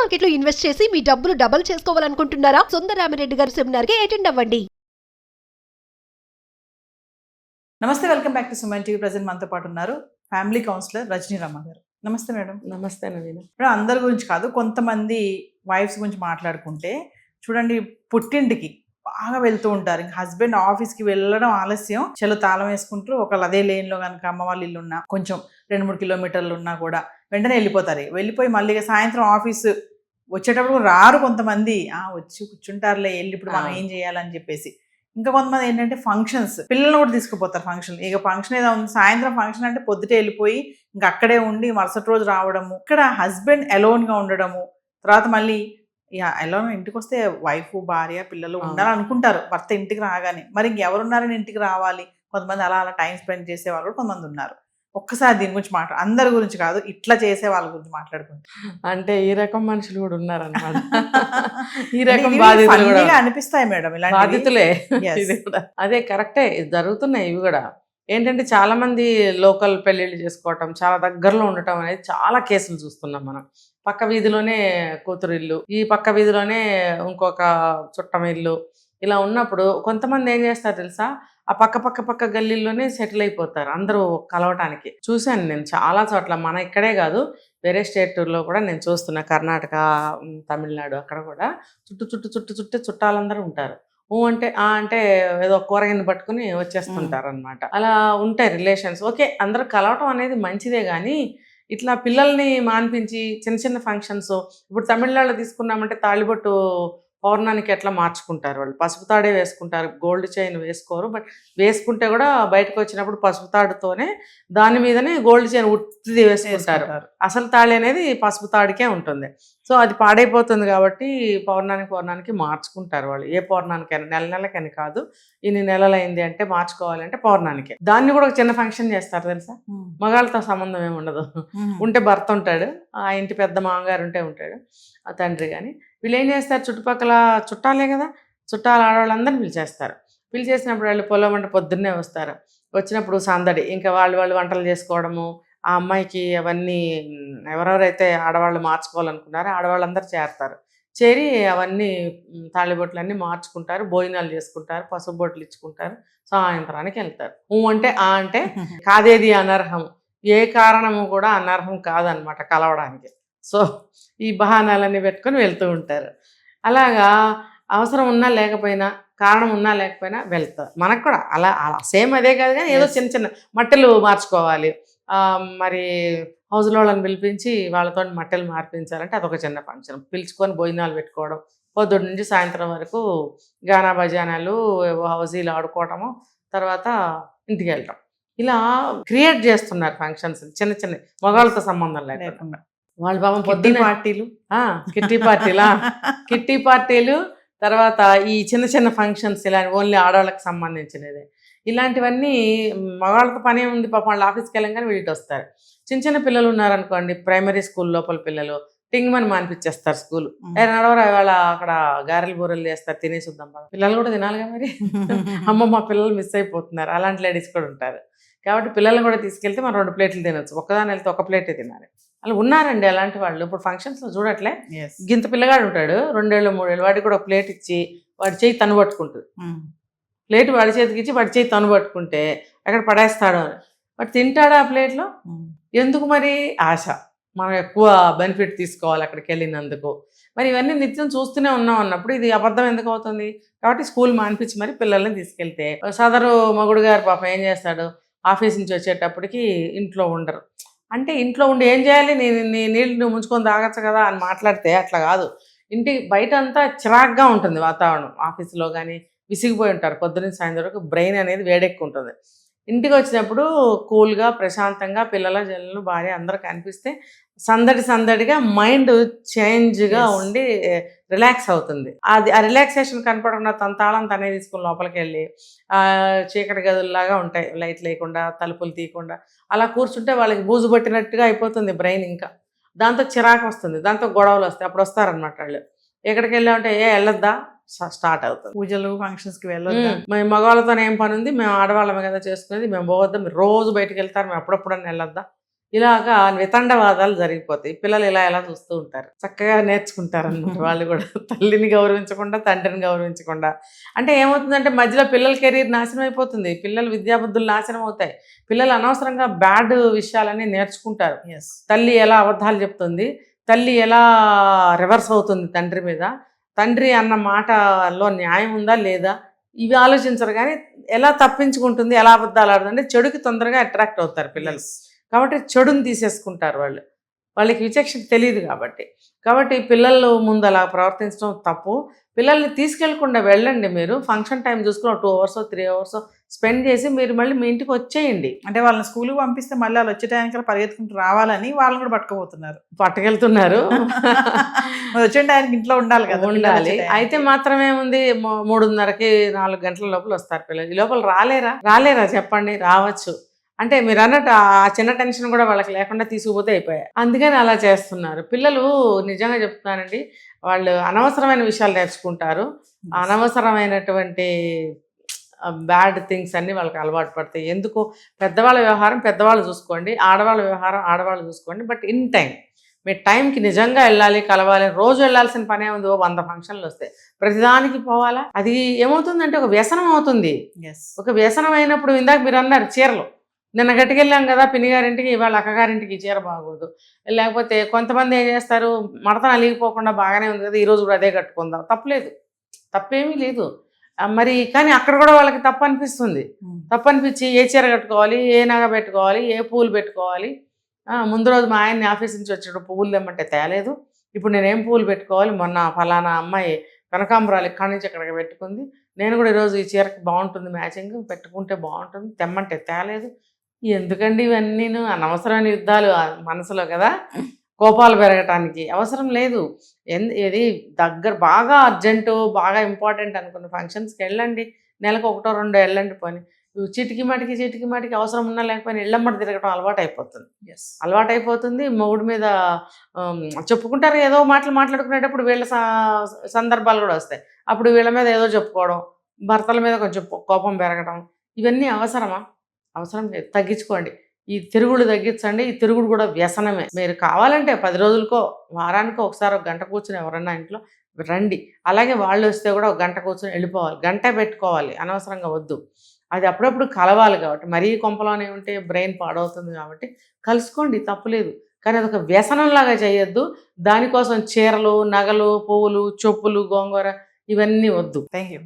Market లో invest చేసి మీ డబ్బులు డబుల్ చేసుకోవాలనుకుంటున్నారా? సుందరరామిరెడ్డి గారి సెమినార్ కి అటెండ్ అవ్వండి. నమస్తే, welcome back to Suman TV. Present మనతో పాటు ఉన్నారు ఫ్యామిలీ కౌన్సిలర్ రజనీ రమ్మ గారు. నమస్తే మేడం. నమస్తే నవీన. ఇప్పుడు అందరి గురించి కాదు, కొంతమంది వైఫ్స్ గురించి మాట్లాడుకుంటే చూడండి, పుట్టింటికి బాగా వెళ్తూ ఉంటారు. ఇంకా హస్బెండ్ ఆఫీస్కి వెళ్ళడం ఆలస్యం, చెలు తాళం వేసుకుంటూ ఒకళ్ళు అదే లేన్లో కనుక అమ్మ వాళ్ళ ఇల్లు ఉన్నా కొంచెం 2-3 కిలోమీటర్లు ఉన్నా కూడా వెంటనే వెళ్ళిపోతారు. వెళ్ళిపోయి మళ్ళీ సాయంత్రం ఆఫీసు వచ్చేటప్పుడు రారు. కొంతమంది వచ్చి కూర్చుంటారులే, వెళ్ళి ఇప్పుడు మనం ఏం చేయాలని చెప్పేసి. ఇంకా కొంతమంది ఏంటంటే ఫంక్షన్స్, పిల్లల్ని కూడా తీసుకుపోతారు ఫంక్షన్. ఇక ఫంక్షన్ ఏదో ఉంది, సాయంత్రం ఫంక్షన్ అంటే పొద్దుటే వెళ్ళిపోయి ఇంకా అక్కడే ఉండి మరుసటి రోజు రావడము. ఇక్కడ హస్బెండ్ అలోన్గా ఉండడము. తర్వాత మళ్ళీ అలోన్ ఇంటికి వస్తే వైఫ్, భార్య, పిల్లలు ఉండాలనుకుంటారు భర్త ఇంటికి రాగానే. మరి ఇంకెవరున్నారని ఇంటికి రావాలి. కొంతమంది అలా టైం స్పెండ్ చేసే వాళ్ళు కూడా కొంతమంది ఉన్నారు. ఒక్కసారి దీని గురించి అందరి గురించి కాదు, ఇట్లా చేసే వాళ్ళ గురించి మాట్లాడుకుంటాం. అంటే ఈ రకం మనుషులు కూడా ఉన్నారన్నమాట. ఈ రకం బాధితులు కూడా అనిపిస్తాయి మేడం, ఇలా బాధితులే. అదే కరెక్టే, జరుగుతున్నాయి ఇవి కూడా. ఏంటంటే చాలా మంది లోకల్ పెళ్ళిళ్ళు చేసుకోవటం, చాలా దగ్గరలో ఉండటం అనేది చాలా కేసులు చూస్తున్నాం మనం. పక్క వీధిలోనే కూతురు ఇల్లు, ఈ పక్క వీధిలోనే ఇంకొక చుట్టం ఇల్లు, ఇలా ఉన్నప్పుడు కొంతమంది ఏం చేస్తారు తెలుసా, ఆ పక్క గల్లీల్లోనే సెటిల్ అయిపోతారు అందరూ కలవటానికి. చూశాను నేను చాలా చోట్ల, మన ఇక్కడే కాదు వేరే స్టేట్లో కూడా నేను చూస్తున్నా. కర్ణాటక, తమిళనాడు అక్కడ కూడా చుట్టూ చుట్టాలందరూ ఉంటారు. అంటే ఏదో కూరగాయని పట్టుకుని వచ్చేస్తుంటారు అనమాట. అలా ఉంటాయి రిలేషన్స్. ఓకే, అందరూ కలవటం అనేది మంచిదే, కానీ ఇట్లా పిల్లల్ని మాన్పించి చిన్న ఫంక్షన్స్, ఇప్పుడు తమిళనాడులో తీసుకున్నామంటే తాళిబొట్టు పౌర్ణానికి ఎట్లా మార్చుకుంటారు వాళ్ళు, పసుపు తాడే వేసుకుంటారు, గోల్డ్ చైన్ వేసుకోరు. బట్ వేసుకుంటే కూడా బయటకు వచ్చినప్పుడు పసుపు తాడుతోనే దాని మీదనే గోల్డ్ చైన్ ఉత్తిది వేసుకుంటారు. అసలు తాళి అనేది పసుపు తాడికే ఉంటుంది. సో అది పాడైపోతుంది కాబట్టి పౌర్ణానికి మార్చుకుంటారు వాళ్ళు. ఏ పౌర్ణానికైనా, నెలకని కాదు, ఇన్ని నెలలైంది అంటే మార్చుకోవాలంటే పౌర్ణానికే. దాన్ని కూడా ఒక చిన్న ఫంక్షన్ చేస్తారు తెలుసా. మగాళ్ళతో సంబంధం ఏమి ఉండదు. ఉంటే భర్త ఉంటాడు, ఆ ఇంటి పెద్ద మామగారు ఉంటాడు, ఆ తండ్రి. కానీ వీళ్ళు ఏం చేస్తారు, చుట్టుపక్కల చుట్టాలే కదా, చుట్టాలు ఆడవాళ్ళందరినీ పిలిచేస్తారు. పిలిచేసినప్పుడు వాళ్ళు పొలం వంట పొద్దున్నే వస్తారు. వచ్చినప్పుడు సందడి, ఇంకా వాళ్ళు వంటలు చేసుకోవడము. ఆ అమ్మాయికి అవన్నీ ఎవరెవరైతే ఆడవాళ్ళు మార్చుకోవాలనుకున్నారో ఆడవాళ్ళందరూ చేరతారు. చేరి అవన్నీ తాళిబొట్లన్నీ మార్చుకుంటారు, భోజనాలు చేసుకుంటారు, పసుపు బొట్లు ఇచ్చుకుంటారు, సాయంత్రానికి వెళ్తారు. అంటే కాదేది అనర్హం, ఏ కారణము కూడా అనర్హం కాదనమాట కలవడానికి. సో ఈ బహానాలన్నీ పెట్టుకొని వెళ్తూ ఉంటారు. అలాగా అవసరం ఉన్నా లేకపోయినా, కారణం ఉన్నా లేకపోయినా వెళ్తారు. మనకు కూడా అలా సేమ్ అదే కాదు, కానీ ఏదో చిన్న మట్టెలు మార్చుకోవాలి. మరి హౌస్లో వాళ్ళని పిలిపించి వాళ్ళతో మట్టెలు మార్పించాలంటే అదొక చిన్న ఫంక్షన్. పిలుచుకొని భోజనాలు పెట్టుకోవడం, పొద్దున్న నుంచి సాయంత్రం వరకు గానా భజానాలు, హౌజీలు ఆడుకోవడము, తర్వాత ఇంటికి వెళ్ళటం. ఇలా క్రియేట్ చేస్తున్నారు ఫంక్షన్స్ చిన్న మగవాళ్ళతో సంబంధం లేకుండా. వాళ్ళ పాపం పొద్దున్న పార్టీలు, కిట్టి పార్టీలు, తర్వాత ఈ చిన్న ఫంక్షన్స్, ఇలా ఓన్లీ ఆడవాళ్ళకి సంబంధించినదే. ఇలాంటివన్నీ మగవాళ్ళతో పనే ఉంది. పాపం వాళ్ళు ఆఫీస్కి వెళ్ళంగానే వీళ్ళకి వస్తారు. చిన్న పిల్లలు ఉన్నారనుకోండి, ప్రైమరీ స్కూల్ లోపల పిల్లలు, టింగ్మని మానిపించేస్తారు స్కూల్. నడవరా వాళ్ళ అక్కడ గారెలు బూరెలు చేస్తారు, తినేసి వద్దాం. పిల్లలు కూడా తినాలిగా మరి. అమ్మ మా పిల్లలు మిస్ అయిపోతున్నారు. అలాంటి లేడీస్ కూడా ఉంటారు. కాబట్టి పిల్లల్ని కూడా తీసుకెళ్తే మనం 2 ప్లేట్లు తినొచ్చు. ఒక్కదాని వెళ్తే 1 ప్లేటే తినాలి. అలా ఉన్నారండి అలాంటి వాళ్ళు. ఇప్పుడు ఫంక్షన్స్లో చూడట్లే, గింత పిల్లగాడు ఉంటాడు 2 ఏళ్ళు 3 ఏళ్ళు, వాడికి కూడా ఒక ప్లేట్ ఇచ్చి వాడి చేయి తను పట్టుకుంటుంది. ప్లేట్ వాడి చేతికి ఇచ్చి వాడి చేయి తను పట్టుకుంటే ఎక్కడ పడేస్తాడు అని. వాడు తింటాడు ఆ ప్లేట్లో. ఎందుకు మరి? ఆశ, మనం ఎక్కువ బెనిఫిట్ తీసుకోవాలి అక్కడికి వెళ్ళినందుకు. మరి ఇవన్నీ నిత్యం చూస్తూనే ఉన్నాం అన్నప్పుడు ఇది అబద్ధం ఎందుకు అవుతుంది? కాబట్టి స్కూల్ మానిపించి మరి పిల్లల్ని తీసుకెళ్తే, సదరు మగుడు గారు పాపం ఏం చేస్తాడు, ఆఫీస్ నుంచి వచ్చేటప్పటికి ఇంట్లో ఉండరు. అంటే ఇంట్లో ఉండి ఏం చేయాలి, నీ నీళ్ళు నువ్వు ముంచుకొని తాగచ్చు కదా అని మాట్లాడితే అట్లా కాదు. ఇంటి బయట అంతా చిరాగ్గా ఉంటుంది వాతావరణం. ఆఫీసులో కానీ విసిగిపోయి ఉంటారు, పొద్దున్న సాయంత్రం వరకు బ్రెయిన్ అనేది వేడెక్కి ఉంటుంది. ఇంటికి వచ్చినప్పుడు కూల్గా ప్రశాంతంగా పిల్లల జల్లు భార్య అందరూ కనిపిస్తే సందడిగా మైండ్ చేంజ్గా ఉండి రిలాక్స్ అవుతుంది. అది ఆ రిలాక్సేషన్ కనపడకుండా తన తాళం తనే తీసుకుని లోపలికి వెళ్ళి చీకటి గదుల్లాగా ఉంటాయి, లైట్ లేకుండా, తలుపులు తీయకుండా అలా కూర్చుంటే వాళ్ళకి బూజు పట్టినట్టుగా అయిపోతుంది బ్రెయిన్. ఇంకా దాంతో చిరాకు వస్తుంది, దాంతో గొడవలు వస్తాయి. అప్పుడు వస్తారనమాట వాళ్ళు. ఎక్కడికి వెళ్ళామంటే వెళ్ళొద్దా స్టార్ట్ అవుతుంది. పూజలు ఫంక్షన్స్కి వెళ్ళొద్దా, మేము మగవాళ్ళతో ఏం పని ఉంది, మేము ఆడవాళ్ళమే కదా చేసుకునేది, మేము పోవద్దా, మీరు రోజు బయటకు వెళ్తారు, మేము అప్పుడప్పుడు అని వెళ్ళొద్దా, ఇలాగా వితండవాదాలు జరిగిపోతాయి. పిల్లలు ఇలా చూస్తూ ఉంటారు. చక్కగా నేర్చుకుంటారు అన్నమాట వాళ్ళు కూడా. తల్లిని గౌరవించకుండా, తండ్రిని గౌరవించకుండా. అంటే ఏమవుతుందంటే మధ్యలో పిల్లల కెరీర్ నాశనం అయిపోతుంది. పిల్లల విద్యాబుద్ధులు నాశనం అవుతాయి. పిల్లలు అనవసరంగా బ్యాడ్ విషయాలన్నీ నేర్చుకుంటారు. ఎస్. తల్లి ఎలా అబద్ధాలు చెప్తుంది, తల్లి ఎలా రివర్స్ అవుతుంది తండ్రి మీద, తండ్రి అన్న మాటలో న్యాయం ఉందా లేదా, ఇవి ఆలోచించరు. కానీ ఎలా తప్పించుకుంటుంది, ఎలా అబద్ధాలు ఆడుతుంది, చెడుకి తొందరగా అట్రాక్ట్ అవుతారు పిల్లలు. కాబట్టి చెడుని తీసేసుకుంటారు వాళ్ళకి విచక్షణ తెలియదు కాబట్టి పిల్లలు ముందు అలా ప్రవర్తించడం తప్పు. పిల్లల్ని తీసుకెళ్లకుండా వెళ్ళండి. మీరు ఫంక్షన్ టైం చూసుకుని 2 hours 3 hours స్పెండ్ చేసి మీరు మళ్ళీ మీ ఇంటికి వచ్చేయండి. అంటే వాళ్ళని స్కూల్కి పంపిస్తే మళ్ళీ వాళ్ళు వచ్చే టైంకి పరిగెత్తుకుంటూ రావాలని వాళ్ళని కూడా పట్టుకెళ్తున్నారు. వచ్చే టైంకి ఇంట్లో ఉండాలి కదా. ఉండాలి. అయితే మాత్రమే ఉంది, 3:30కి 4 గంటల లోపల వస్తారు పిల్లలు. ఈ లోపల రాలేరా చెప్పండి. రావచ్చు. అంటే మీరు అన్నట్టు ఆ చిన్న టెన్షన్ కూడా వాళ్ళకి లేకుండా తీసుకుపోతే అయిపోయాయి. అందుకని అలా చేస్తున్నారు పిల్లలు. నిజంగా చెప్తున్నానండి, వాళ్ళు అనవసరమైన విషయాలు నేర్చుకుంటారు. అనవసరమైనటువంటి బ్యాడ్ థింగ్స్ అన్నీ వాళ్ళకి అలవాటు పడతాయి. ఎందుకు? పెద్దవాళ్ళ వ్యవహారం పెద్దవాళ్ళు చూసుకోండి, ఆడవాళ్ళ వ్యవహారం ఆడవాళ్ళు చూసుకోండి. బట్ ఇన్ టైం, మీ టైంకి నిజంగా వెళ్ళాలి, కలవాలి. రోజు వెళ్ళాల్సిన పనే ఉంది. 100 ఫంక్షన్లు వస్తాయి, ప్రతిదానికి పోవాలా? అది ఏమవుతుందంటే ఒక వ్యసనం అవుతుంది. ఒక వ్యసనం అయినప్పుడు ఇందాక మీరు అన్నారు చీరలు, నిన్న గట్టుకెళ్ళాం కదా పిన్నిగారింటికి, ఇవాళ అక్కగారింటికి ఈ చీర బాగోదు. లేకపోతే కొంతమంది ఏం చేస్తారు, మడత నలిగిపోకుండా బాగానే ఉంది కదా, ఈరోజు కూడా అదే కట్టుకుందాం. తప్పలేదు, తప్పేమీ లేదు. మరి కానీ అక్కడ కూడా వాళ్ళకి తప్పు అనిపిస్తుంది. తప్పు అనిపించి ఏ చీర కట్టుకోవాలి, ఏ నగ పెట్టుకోవాలి, ఏ పూలు పెట్టుకోవాలి. ముందు రోజు మా ఆయన్ని ఆఫీస్ నుంచి వచ్చేటప్పుడు పువ్వులు తెమ్మంటే తేలేదు. ఇప్పుడు నేనేం పువ్వులు పెట్టుకోవాలి, మొన్న ఫలానా అమ్మాయి కనకాంబరాలు ఇక్కడి నుంచి ఇక్కడికి పెట్టుకుంది, నేను కూడా ఈరోజు ఈ చీరకి బాగుంటుంది, మ్యాచింగ్ పెట్టుకుంటే బాగుంటుంది, తెమ్మంటే తేలేదు. ఎందుకండి ఇవన్నీను? అనవసరమైన యుద్ధాలు మనసులో కదా, కోపాలు పెరగటానికి అవసరం లేదు. ఇది బాగా అర్జెంటు, బాగా ఇంపార్టెంట్ అనుకున్న ఫంక్షన్స్కి వెళ్ళండి. నెలకు 1-2 వెళ్ళండి. పోనీ చిటికి మాటికి అవసరం ఉన్నా లేకపోయినా ఇళ్ళమ్మట తిరగటం అలవాటు అయిపోతుంది. మొగుడు మీద చెప్పుకుంటారు, ఏదో మాట్లాడుకునేటప్పుడు వీళ్ళ సందర్భాలు కూడా వస్తాయి. అప్పుడు వీళ్ళ మీద ఏదో చెప్పుకోవడం, భర్తల మీద కొంచెం కోపం పెరగడం, ఇవన్నీ అవసరమా? అవసరం లేదు. తగ్గించుకోండి. ఈ తిరుగుడు తగ్గించండి. ఈ తిరుగుడు కూడా వ్యసనమే. మీరు కావాలంటే 10 రోజులకో వారానికో ఒకసారి 1 గంట కూర్చొని ఎవరన్నా ఇంట్లో రండి. అలాగే వాళ్ళు వస్తే కూడా 1 గంట కూర్చొని వెళ్ళిపోవాలి. గంట పెట్టుకోవాలి, అనవసరంగా వద్దు. అది అప్పుడప్పుడు కలవాలి కాబట్టి, మరీ కొంపలోనే ఉంటే బ్రెయిన్ పాడవుతుంది కాబట్టి కలుసుకోండి, తప్పులేదు. కానీ అదొక వ్యసనంలాగా చేయొద్దు. దానికోసం చీరలు, నగలు, పువ్వులు, చెప్పులు, గోంగూర ఇవన్నీ వద్దు. Thank you.